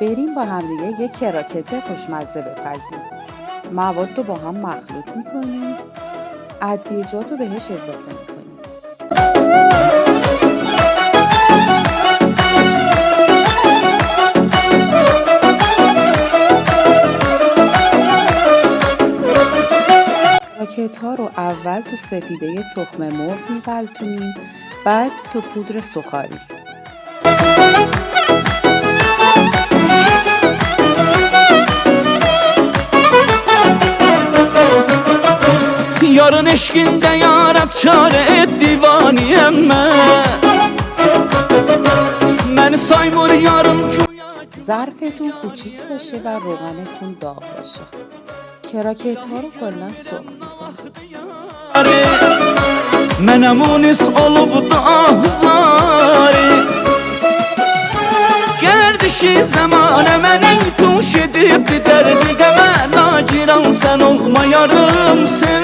بریم با همدیگه یک کراکت خوشمزه بپزیم. مواد رو با هم مخلوط میکنیم، ادویه‌جات رو بهش اضافه میکنیم. کراکت ها رو اول تو سفیده تخم مرغ میغلطونیم، بعد تو پودر سوخاری. Yarın eşkinde yarab çare et divaniyem من saymur yarım ظرفتون کوچیک باشه و روغنتون داغ باشه. کراکت ها رو کلا سرخ میکنیم. Mənəm unis olub da ahzari Gərdişi zamanə məni tuş edibdi dərdi qəmə Nagiran sən olma yarımsın